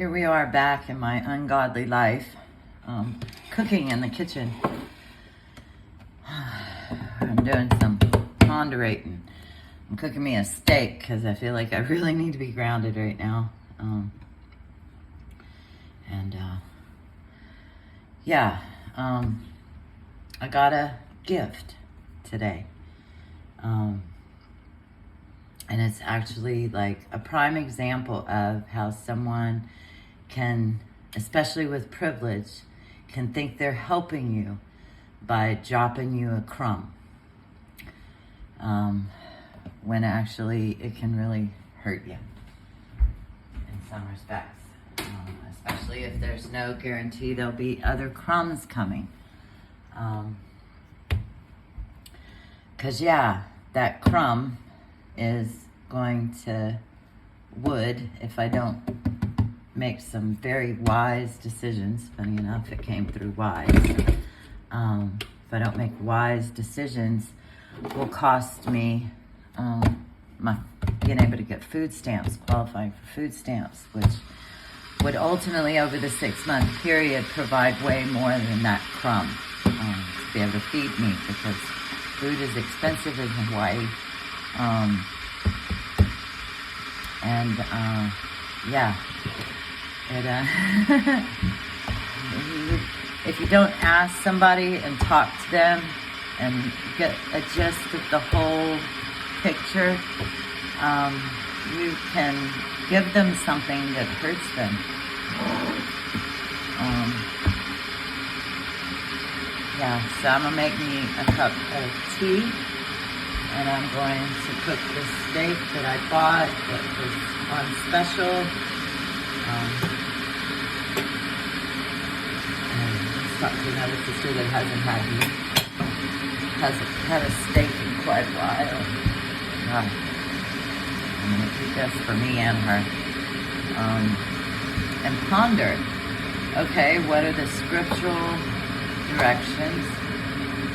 Here we are back in my ungodly life, cooking in the kitchen. I'm doing some ponderating. I'm cooking me a steak because I feel like I really need to be grounded right now. I got a gift today. And it's actually like a prime example of how someone can, especially with privilege, can think they're helping you by dropping you a crumb. When actually it can really hurt you in some respects. Especially if there's no guarantee there'll be other crumbs coming. That crumb is going to if I don't make some very wise decisions. Funny enough, it came through wise. If I don't make wise decisions, will cost me my being able to get food stamps, qualifying for food stamps, which would ultimately, over the 6-month period, provide way more than that crumb to be able to feed me, because food is expensive in Hawaii. If you don't ask somebody and talk to them and get a gist of the whole picture, you can give them something that hurts them. So I'm gonna make me a cup of tea, and I'm going to cook this steak that I bought that was on special. Talk to another sister that hasn't had a steak in quite a while. I'm gonna keep this for me and her. And ponder. Okay, what are the scriptural directions?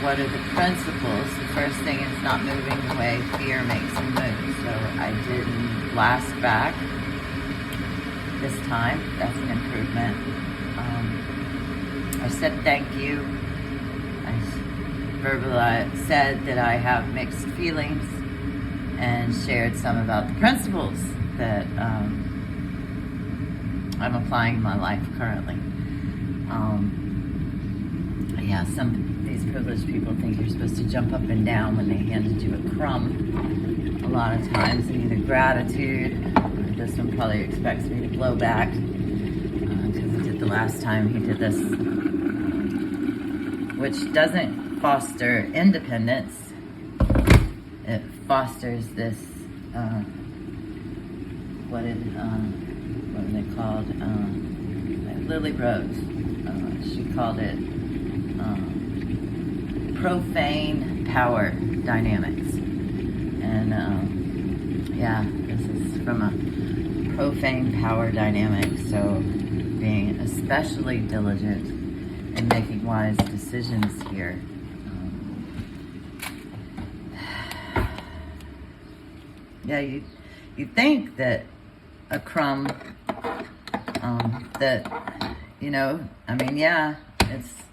What are the principles? The first thing is not moving the way fear makes me move. So I didn't blast back this time. That's an improvement. I said thank you. I said that I have mixed feelings and shared some about the principles that I'm applying in my life currently. These privileged people think you're supposed to jump up and down when they handed you a crumb. A lot of times in either gratitude, or this one probably expects me to blow back, because he did the last time he did this, which doesn't foster independence. It fosters this, what are they called? Lily Rose. She called it profane power dynamics. And this is from a profane power dynamic. So being especially diligent in making wise decisions here. You think that a crumb, it's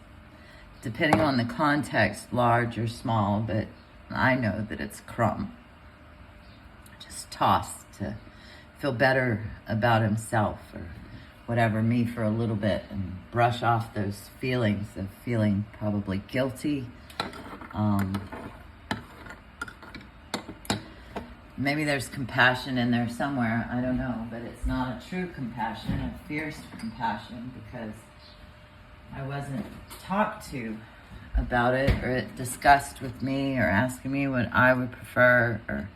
depending on the context, large or small, but I know that it's crumb. Just tossed to feel better about himself or whatever, me for a little bit, and brush off those feelings of feeling probably guilty. Maybe there's compassion in there somewhere, I don't know, but it's not a true compassion, a fierce compassion, because I wasn't talked to about it, or it discussed with me, or asking me what I would prefer, or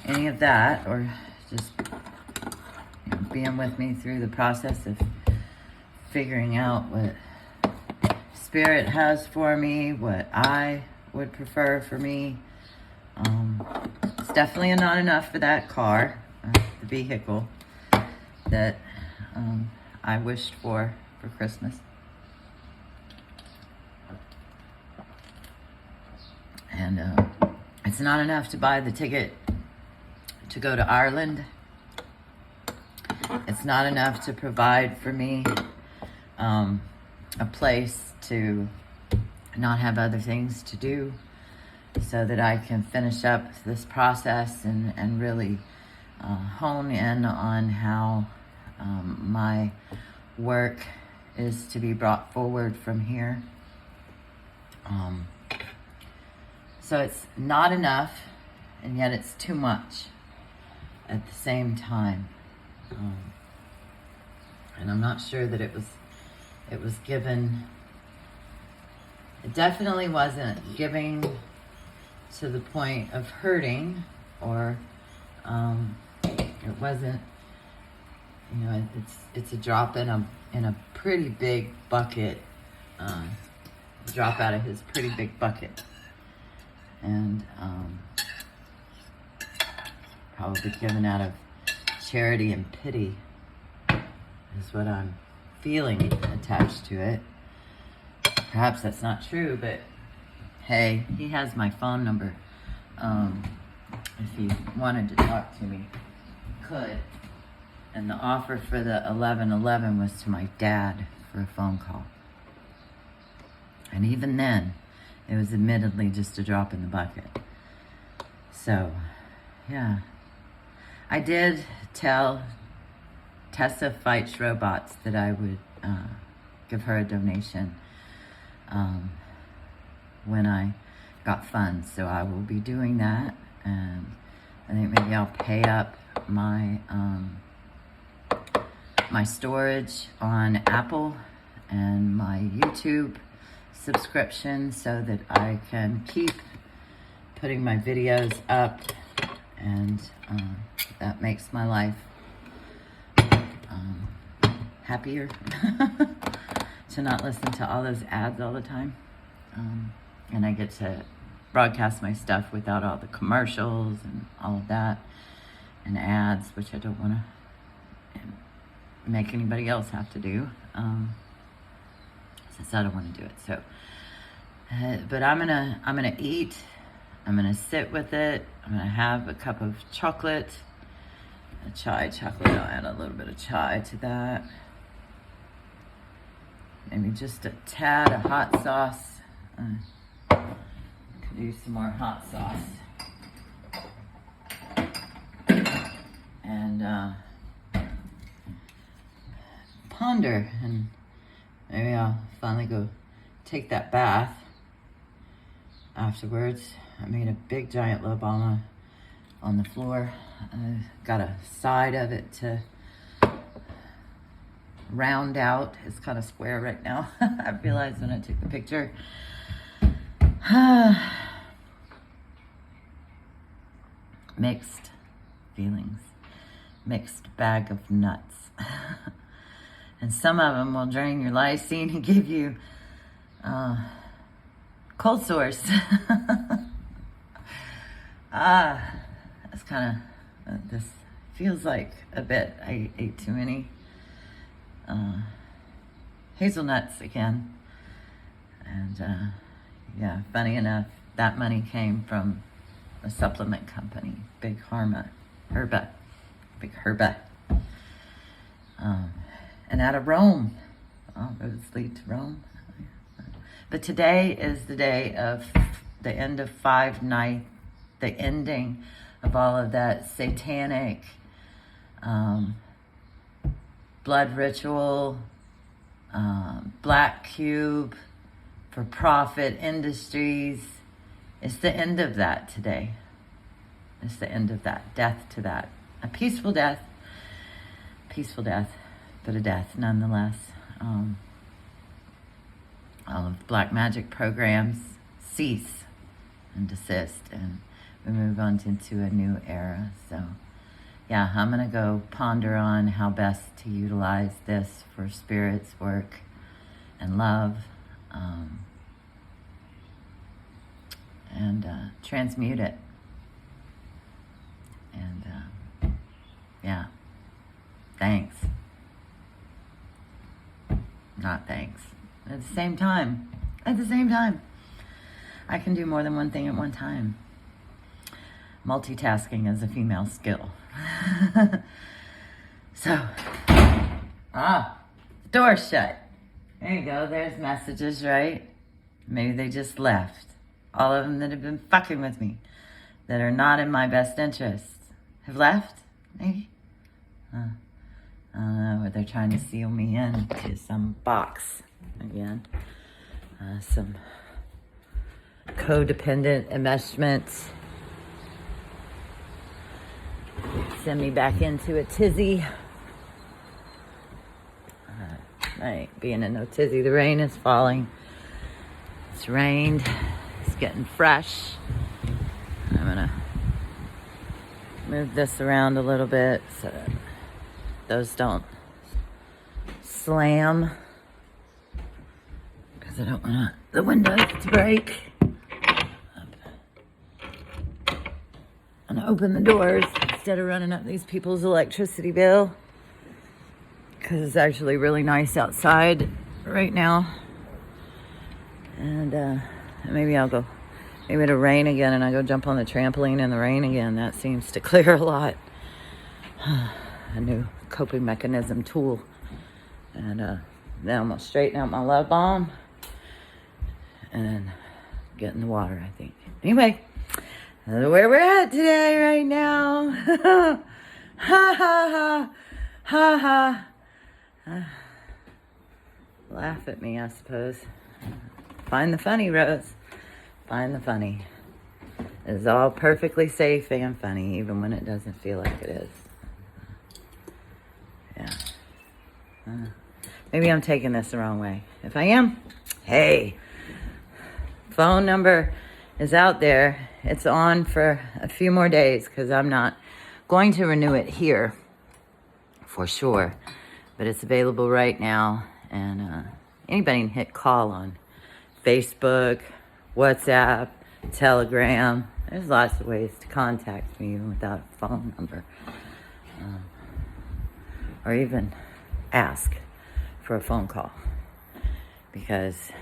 any of that, or just being with me through the process of figuring out what Spirit has for me, what I would prefer for me. It's definitely not enough for that car, the vehicle that I wished for Christmas. And it's not enough to buy the ticket to go to Ireland. It's not enough to provide for me a place to not have other things to do so that I can finish up this process and really hone in on how my work is to be brought forward from here. So it's not enough, and yet it's too much at the same time. And I'm not sure that it was given. It definitely wasn't giving to the point of hurting, or it wasn't. You know, it's a drop in a pretty big bucket. Drop out of his pretty big bucket, and probably given out of charity and pity is what I'm feeling attached to it. Perhaps that's not true, but hey, he has my phone number. If he wanted to talk to me, he could. And the offer for the 1111 was to my dad for a phone call. And even then, it was admittedly just a drop in the bucket. So, yeah. I did tell Tessa Fights Robots that I would give her a donation when I got funds. So I will be doing that. And I think maybe I'll pay up my my storage on Apple and my YouTube subscription so that I can keep putting my videos up, and that makes my life happier to not listen to all those ads all the time, and I get to broadcast my stuff without all the commercials and all of that and ads, which I don't want to make anybody else have to do, since I don't want to do it. So but I'm gonna eat. I'm gonna sit with it. I'm gonna have a cup of chocolate, a chai chocolate. I'll add a little bit of chai to that. Maybe just a tad of hot sauce. Could use some more hot sauce. And ponder, and maybe I'll finally go take that bath afterwards. I made a big giant La Bama on the floor. I got a side of it to round out. It's kind of square right now. I realized when I took the picture. Mixed feelings. Mixed bag of nuts. And some of them will drain your lysine and give you cold sores. That's kind of, this feels like a bit. I ate too many hazelnuts again. And yeah, funny enough, that money came from a supplement company, Big Herba. And out of Rome. All roads lead to Rome. But today is the day of the end of 5-9, the ending of all of that satanic blood ritual, black cube, for profit industries. It's the end of that today. It's the end of that. Death to that. A peaceful death, but a death nonetheless. All of the black magic programs cease and desist, and we move on into a new era. So yeah, I'm gonna go ponder on how best to utilize this for spirit's work and love, and transmute it. And yeah, thanks. Not thanks. At the same time, I can do more than one thing at one time. Multitasking is a female skill. So, the door's shut. There you go. There's messages, right? Maybe they just left. All of them that have been fucking with me, that are not in my best interest, have left, maybe? I don't know, or they're trying to seal me into some box again. Some codependent enmeshment. Send me back into a tizzy. I ain't being in no tizzy. The rain is falling. It's rained. It's getting fresh. I'm gonna move this around a little bit so that those don't slam, because I don't want the windows to break. I'm gonna open the doors instead of running up these people's electricity bill, because it's actually really nice outside right now. And maybe I'll go, maybe it'll rain again and I go jump on the trampoline in the rain again. That seems to clear a lot. A new coping mechanism tool. And then I'm gonna straighten out my love bomb and then get in the water, I think. Anyway, that's where we're at today right now. Ha ha ha ha ha. Laugh at me, I suppose. Find the funny, Rose. Find the funny. It's all perfectly safe and funny, even when it doesn't feel like it is. Yeah. Maybe I'm taking this the wrong way. If I am, hey, phone number is out there. It's on for a few more days because I'm not going to renew it here for sure. But it's available right now. And anybody can hit call on Facebook, WhatsApp, Telegram. There's lots of ways to contact me even without a phone number. Or even ask for a phone call. Because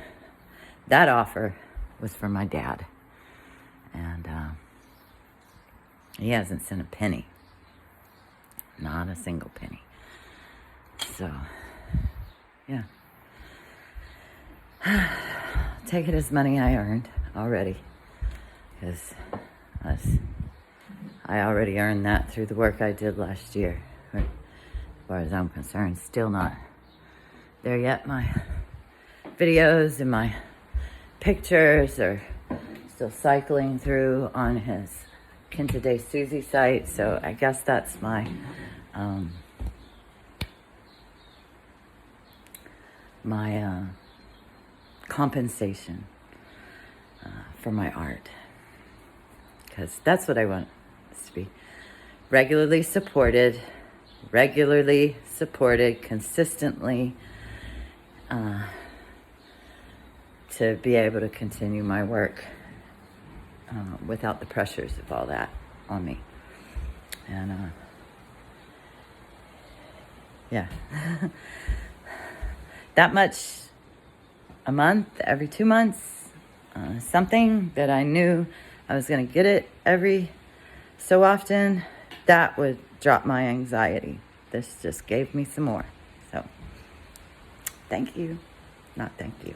that offer was for my dad. And he hasn't sent a penny. Not a single penny. So, yeah. Take it as money I earned already. Because I already earned that through the work I did last year. As far as I'm concerned, still not there yet. My videos and my pictures are still cycling through on his Quinta de Susie site. So I guess that's my compensation for my art, because that's what I want this to be. Regularly supported, consistently, to be able to continue my work without the pressures of all that on me. And yeah. That much a month, every 2 months, something that I knew I was going to get it every so often, that would drop my anxiety. This just gave me some more. So, thank you. Not thank you.